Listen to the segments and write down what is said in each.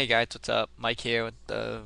Hey guys, what's up? Mike here with the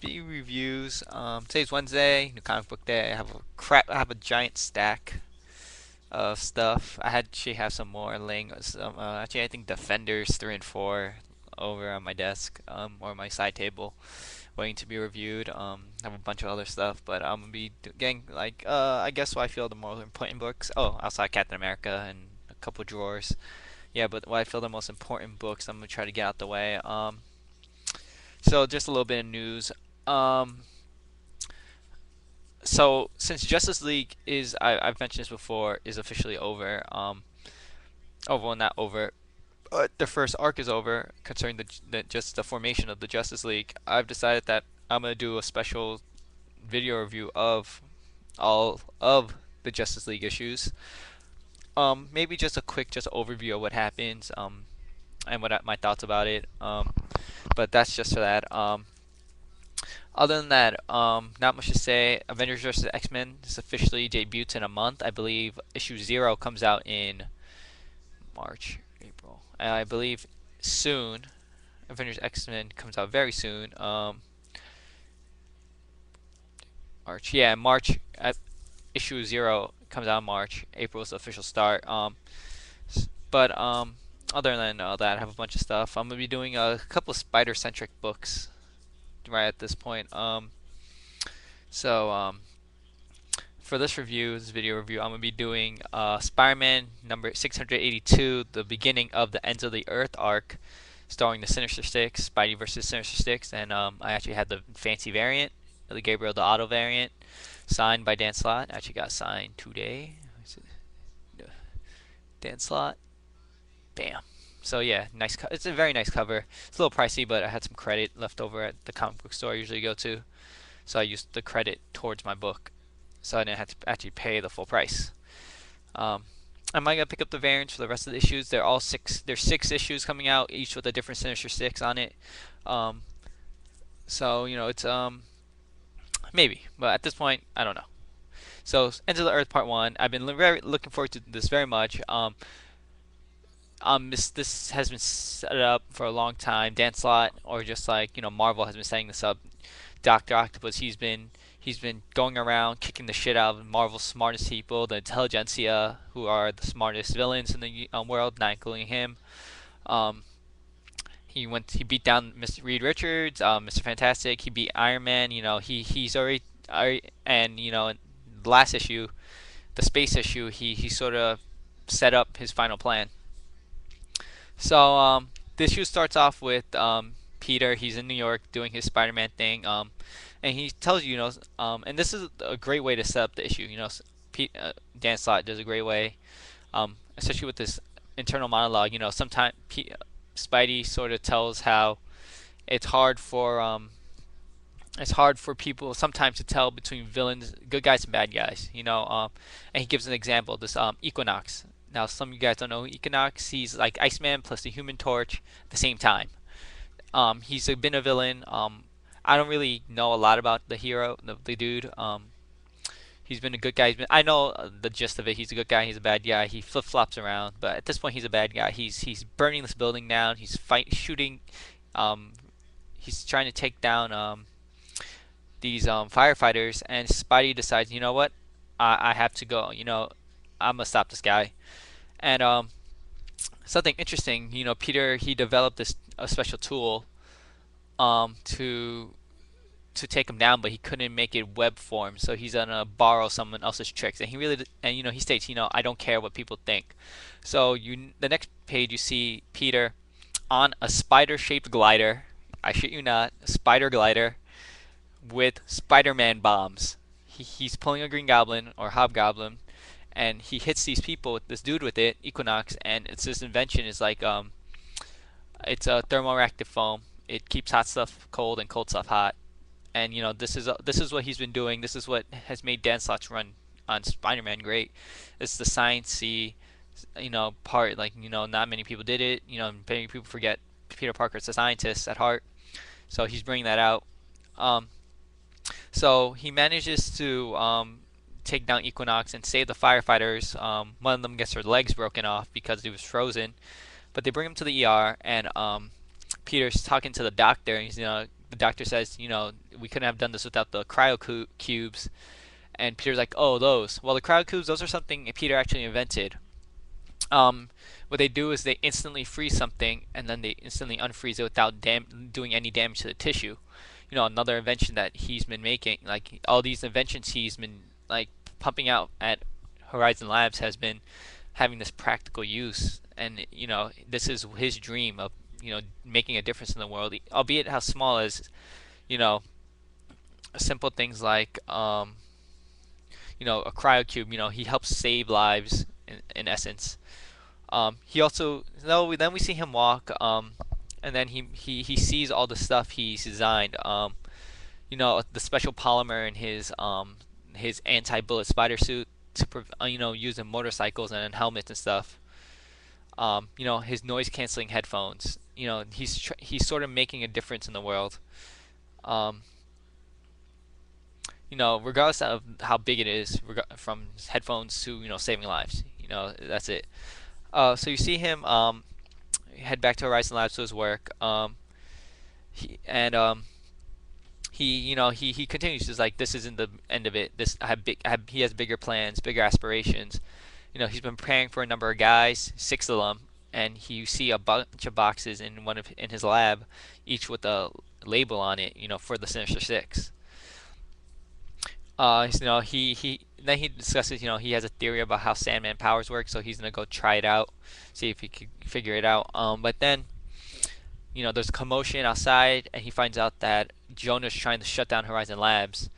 V reviews. Today's Wednesday, new comic book day. I have a giant stack of stuff. Actually have some more laying. Actually, I think Defenders 3 and 4 over on my desk, or my side table, waiting to be reviewed. I have a bunch of other stuff, but I'm gonna be getting I guess what I feel the more important books. Oh, outside Captain America and a couple drawers. Yeah, but what I feel the most important books, I'm gonna try to get out the way. So just a little bit of news. Um, so since Justice League I've mentioned this before, is officially over. Oh well, not over. The first arc is over concerning just the formation of the Justice League. I've decided that I'm gonna do a special video review of all of the Justice League issues. Maybe just a quick just overview of what happens. And my thoughts about it. But that's just for that. Other than that, not much to say. Avengers vs. X-Men is officially debuts in a month. I believe issue 0 comes out in March, April. And I believe soon. Avengers X-Men comes out very soon. March. Yeah, March. Issue 0 comes out in March. April is the official start. But other than that, I have a bunch of stuff. I'm gonna be doing a couple of spider-centric books right at this point. So for this video review, I'm gonna be doing Spider-Man number 682, the beginning of the Ends of the Earth arc, starring the Sinister Six, Spidey versus Sinister Six, and I actually had the fancy variant, the Gabriel the Auto variant, signed by Dan Slott. Actually got signed today. Dan Slott. Bam. So yeah, it's a very nice cover. It's a little pricey, but I had some credit left over at the comic book store I usually go to, so I used the credit towards my book, so I didn't have to actually pay the full price. Um, I might gonna pick up the variants for the rest of the issues. They're all six. There's 6 issues coming out, each with a different Sinister Six on it. Um, so it's maybe, but at this point, I don't know. So Enter the Earth Part One. I've been very looking forward to this very much. This has been set up for a long time. Dan Slott, or just like Marvel has been setting this up. Doctor Octopus, he's been going around kicking the shit out of Marvel's smartest people, the intelligentsia, who are the smartest villains in the world, not including him. Um, he beat down Mr. Reed Richards, Mr. Fantastic. He beat Iron Man. He's already, and in the last issue, the space issue, he sort of set up his final plan. So this issue starts off with Peter. He's in New York doing his Spider-Man thing, and he tells you, and this is a great way to set up the issue. Dan Slott does a great way, especially with this internal monologue. Sometimes Spidey sort of tells how it's hard for people sometimes to tell between villains, good guys and bad guys. And he gives an example. This Equinox. Now, some of you guys don't know Equinox. He's like Iceman plus the Human Torch at the same time. Been a villain. I don't really know a lot about the hero, the dude. He's been a good guy. I know the gist of it. He's a good guy. He's a bad guy. He flip flops around, but at this point, he's a bad guy. He's burning this building down. Shooting. Um, he's trying to take down these firefighters, and Spidey decides, you know what, I have to go. I'm gonna stop this guy. And something interesting, Peter, he developed this a special tool to take him down, but he couldn't make it web form, so he's gonna borrow someone else's tricks. And he states, I don't care what people think. So the next page, you see Peter on a spider-shaped glider. I shit you not, a spider glider with Spider-Man bombs. He's pulling a Green Goblin or Hobgoblin, and he hits these people with this dude with it, Equinox, and it's this invention. Is like it's a thermoreactive foam. It keeps hot stuff cold and cold stuff hot. And this is what he's been doing. This is what has made Dan Slott's run on Spider-Man great. It's the sciencey, part. Like not many people did it. Many people forget Peter Parker's a scientist at heart. So he's bringing that out. So he manages to take down Equinox and save the firefighters. One of them gets her legs broken off because he was frozen, but they bring him to the ER, and Peter's talking to the doctor, and the doctor says, we couldn't have done this without the cryo cubes. And Peter's like, oh, those. Well, the cryo cubes, those are something Peter actually invented. Um, what they do is they instantly freeze something, and then they instantly unfreeze it without doing any damage to the tissue. Another invention that he's been making, like all these inventions he's been like pumping out at Horizon Labs, has been having this practical use, and this is his dream of making a difference in the world, albeit how small as you know simple things like a cryo cube. He helps save lives in essence. He also, no, then we see him walk, and then he sees all the stuff he's designed. The special polymer in his anti-bullet spider suit to use in motorcycles and in helmets and stuff. His noise canceling headphones. He's sort of making a difference in the world. Um, Regardless of how big it is, from headphones to saving lives. That's it. So you see him head back to Horizon Labs to his work. He and he continues. He's like, this isn't the end of it. He has bigger plans, bigger aspirations. He's been preparing for a number of guys, 6 of them, and you see a bunch of boxes in his lab, each with a label on it, for the Sinister Six. He then he discusses, he has a theory about how Sandman powers work, so he's gonna go try it out, see if he can figure it out. But then, there's commotion outside, and he finds out that Jonah's trying to shut down Horizon Labs.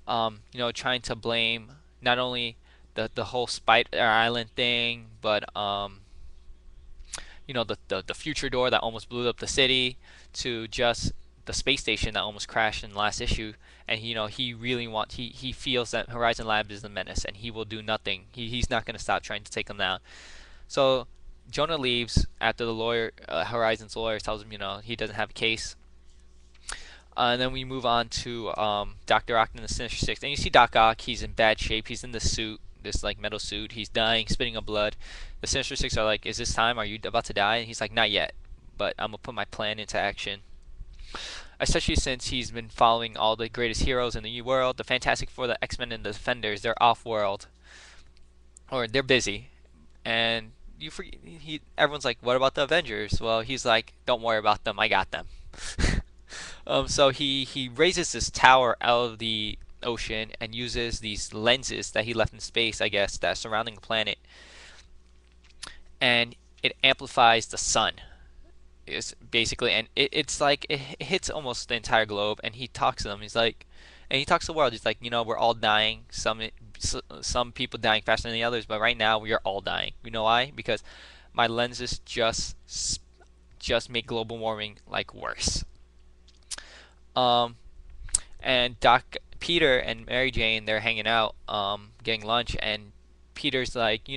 Trying to blame not only the whole Spider Island thing, but the future door that almost blew up the city, to just the space station that almost crashed in the last issue. And he feels that Horizon Labs is the menace, and he will do nothing. He's not going to stop trying to take them down. So Jonah leaves after the lawyer, Horizon's lawyer, tells him he doesn't have a case. And then we move on to Dr. Ock and the Sinister Six, and you see Doc Ock. He's in bad shape. He's in this suit, this like metal suit. He's dying, spitting up blood. The Sinister Six are like, "Is this time? Are you about to die?" And he's like, "Not yet, but I'm gonna put my plan into action." Especially since he's been following all the greatest heroes in the world, the Fantastic Four, the X-Men, and the Defenders. They're off-world, or they're busy, and everyone's like, "What about the Avengers?" Well, he's like, "Don't worry about them. I got them." So he raises this tower out of the ocean and uses these lenses that he left in space, I guess, that are surrounding the planet, and it amplifies the sun. Is basically, and it's like it hits almost the entire globe. And he talks to them. He's like, and he talks to the world. He's like, we're all dying. Some people dying faster than the others, but right now we are all dying. You know why? Because my lenses just make global warming like worse. Um, and Peter and Mary Jane, they're hanging out, getting lunch, and Peter's like,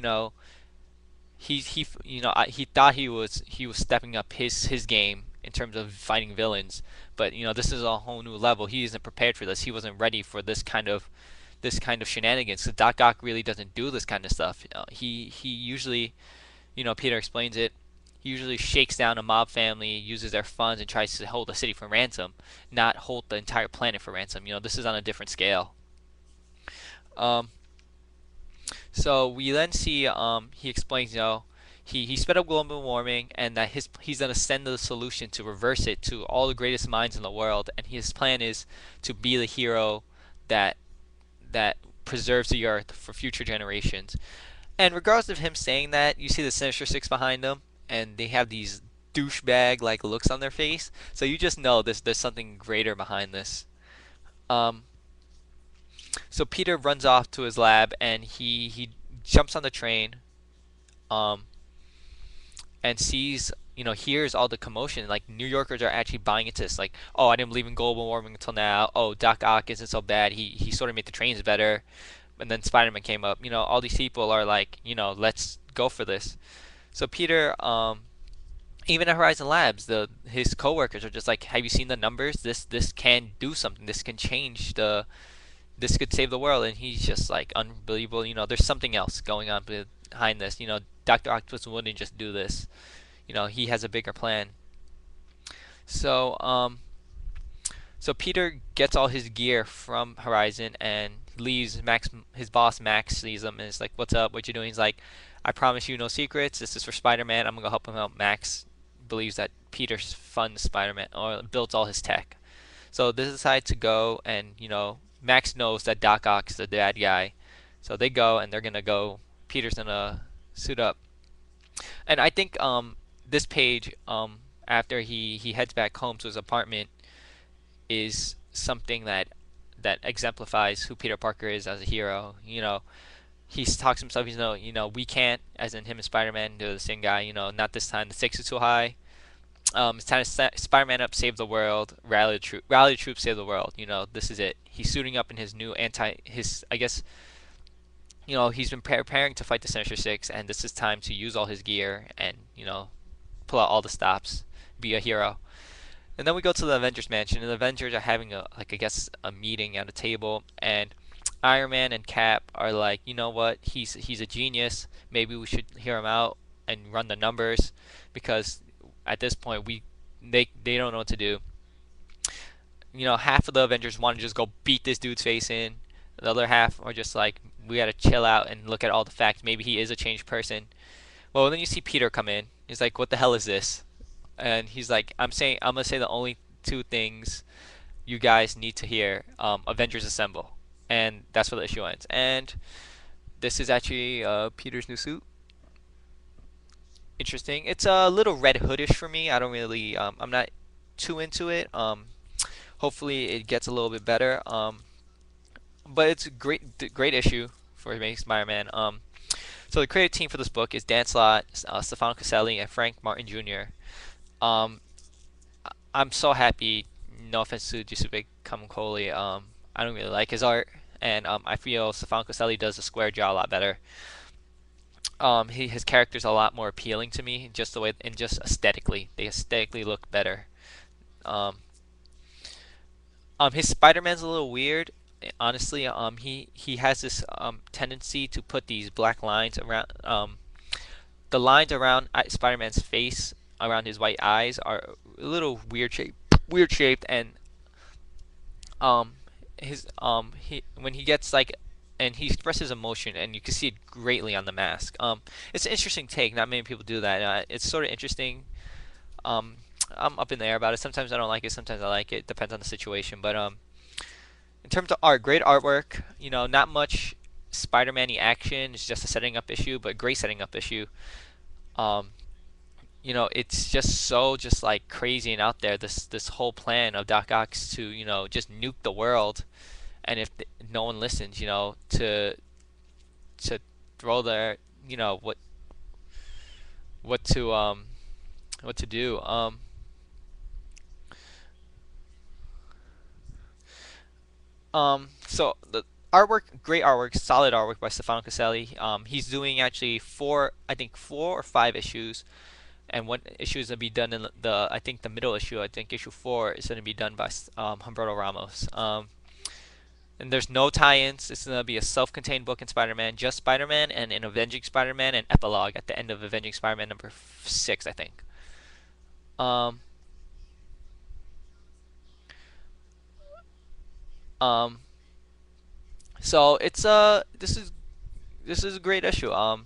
he thought he was stepping up his game in terms of fighting villains, but this is a whole new level. He isn't prepared for this. He wasn't ready for this kind of shenanigans. So Doc Ock really doesn't do this kind of stuff. He usually, Peter explains it. He usually shakes down a mob family, uses their funds, and tries to hold the city for ransom, not hold the entire planet for ransom. This is on a different scale. Um, so we then see he explains, he sped up global warming, and that he's gonna send the solution to reverse it to all the greatest minds in the world, and his plan is to be the hero that preserves the earth for future generations. And regardless of him saying that, you see the Sinister Six behind him, and they have these douchebag like looks on their face. So you just know there's something greater behind this. Um, so Peter runs off to his lab, and he jumps on the train, um, and hears all the commotion. Like, New Yorkers are actually buying into this. Like, oh, I didn't believe in global warming until now. Oh, Doc Ock isn't so bad. He sort of made the trains better. And then Spider-Man came up. All these people are like, let's go for this. So Peter, even at Horizon Labs, his coworkers are just like, have you seen the numbers? This can do something. This could save the world. And he's just like, unbelievable. There's something else going on behind this. Dr. Octopus wouldn't just do this. He has a bigger plan. So so Peter gets all his gear from Horizon and leaves Max. His boss Max sees him and is like, "What's up? What you doing?" He's like, "I promise you no secrets. This is for Spider-Man. I'm gonna go help him out." Max believes that Peter funds Spider-Man or builds all his tech. So they decide to go, and Max knows that Doc Ock is the bad guy. So they go, and they're gonna go. Peter's gonna suit up, and I think this page after he heads back home to his apartment is something that exemplifies who Peter Parker is as a hero. He talks to himself. We can't, as in him and Spider-Man, they're the same guy. Not this time. The stakes are too high. It's time to set Spider-Man up, save the world, rally the troops, save the world. This is it. He's suiting up in his new I guess, he's been preparing to fight the Sinister Six, and this is time to use all his gear and pull out all the stops, be a hero. And then we go to the Avengers mansion, and the Avengers are having I guess a meeting at a table, and Iron Man and Cap are like, you know what? He's a genius. Maybe we should hear him out and run the numbers, because at this point they don't know what to do. Half of the Avengers want to just go beat this dude's face in. The other half are just like, we gotta chill out and look at all the facts. Maybe he is a changed person. Well, then you see Peter come in. He's like, what the hell is this? And he's like, I'm gonna say the only two things you guys need to hear. Avengers assemble, and that's where the issue ends. And this is actually Peter's new suit. Interesting. It's a little Red Hoodish for me. I don't really. I'm not too into it. Hopefully it gets a little bit better. But it's a great issue for me, Spider-Man. So the creative team for this book is Dan Slott, Stefano Caselli, and Frank Martin Jr. Um, I'm so happy. No offense to Giuseppe Camuncoli. I don't really like his art, and I feel Stefano Caselli does the square jaw a lot better. His character's a lot more appealing to me, just the way and just aesthetically, they aesthetically look better. Um, his Spider-Man's a little weird. Honestly, he has this tendency to put these black lines around. The lines around Spider-Man's face, around his white eyes, are a little weird shaped, and his he when he gets like, and he expresses emotion, and you can see it greatly on the mask. It's an interesting take. Not many people do that. It's sort of interesting. Um, I'm up in the air about it. Sometimes I don't like it. Sometimes I like it. Depends on the situation. But in terms of art, great artwork. Not much Spider-Man-y action. It's just a setting up issue, but great setting up issue. Um, it's just so just like crazy and out there. This whole plan of Doc Ock's to just nuke the world, and if no one listens, to throw their what to what to do. So the artwork, great artwork, solid artwork by Stefano Caselli. He's doing actually I think 4 or 5 issues, and one issue is gonna be done in I think the middle issue. I think issue 4 is gonna be done by Humberto Ramos. And there's no tie-ins. It's gonna be a self-contained book in Spider-Man, just Spider-Man, and in Avenging Spider-Man, and epilogue at the end of Avenging Spider-Man number 6, I think. Um, um, so it's this is a great issue. Not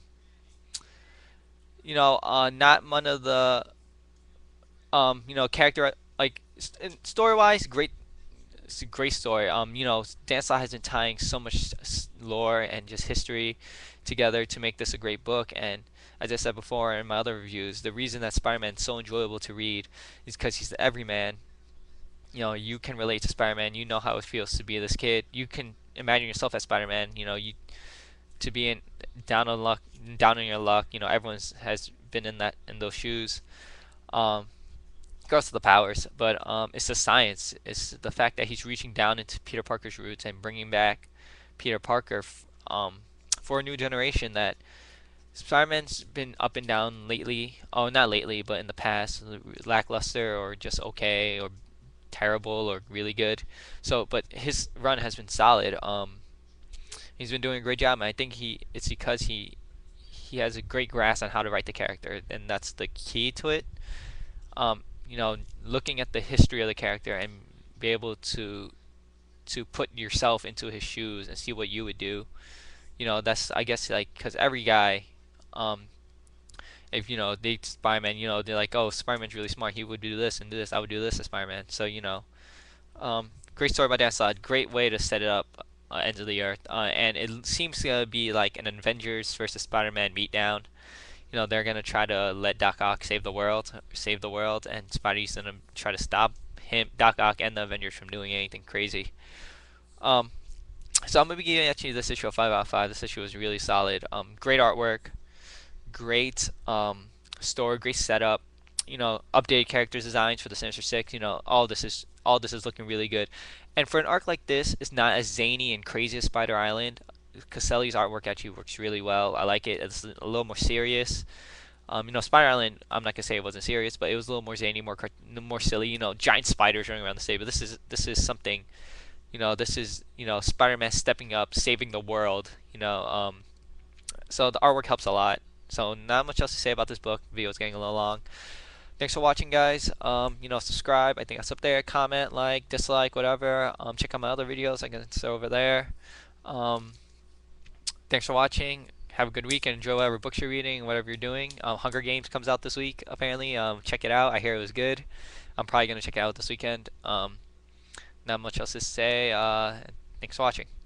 one of the character like story wise, great. It's a great story. Dan Slott has been tying so much lore and just history together to make this a great book. And as I said before in my other reviews, the reason that Spider-Man is so enjoyable to read is because he's the everyman. You can relate to Spider-Man. You know how it feels to be this kid. You can imagine yourself as Spider-Man. You to be in down on your luck. Everyone has been in those shoes. Um, Regardless of the powers, but it's the science. It's the fact that he's reaching down into Peter Parker's roots and bringing back Peter Parker for a new generation. That Spider-Man's been up and down lately. Oh, not lately, but in the past, lackluster or just okay or terrible or really good. So, but his run has been solid. He's been doing a great job, and I think it's because he has a great grasp on how to write the character, and that's the key to it. looking at the history of the character and be able to put yourself into his shoes and see what you would do. That's, I guess, like, because every guy, um, if they Spider-Man, they're like, oh, Spider-Man's really smart. He would do this and do this. I would do this as Spider-Man. So great story by Dan Slott. Great way to set it up. Ends of the Earth, and it seems to be like an Avengers versus Spider-Man beatdown. They're gonna try to let Doc Ock save the world, and Spidey's gonna try to stop him, Doc Ock, and the Avengers from doing anything crazy. Um, so I'm gonna be giving actually this issue a 5 out of 5. This issue was really solid. Great artwork, great story, great setup. Updated characters designs for the Sinister Six. All this is looking really good. And for an arc like this, it's not as zany and crazy as Spider Island. Caselli's artwork actually works really well. I like it. It's a little more serious. Spider Island, I'm not gonna say it wasn't serious, but it was a little more zany, more silly. Giant spiders running around the state. But this is something. This is Spider-Man stepping up, saving the world. So the artwork helps a lot. So not much else to say about this book. The video is getting a little long. Thanks for watching, guys. Subscribe. I think that's up there. Comment, like, dislike, whatever. Check out my other videos. I can say over there. Um, Thanks for watching. Have a good week and enjoy whatever books you're reading, whatever you're doing. Hunger Games comes out this week, apparently. Check it out. I hear it was good. I'm probably gonna check it out this weekend. Not much else to say. Thanks for watching.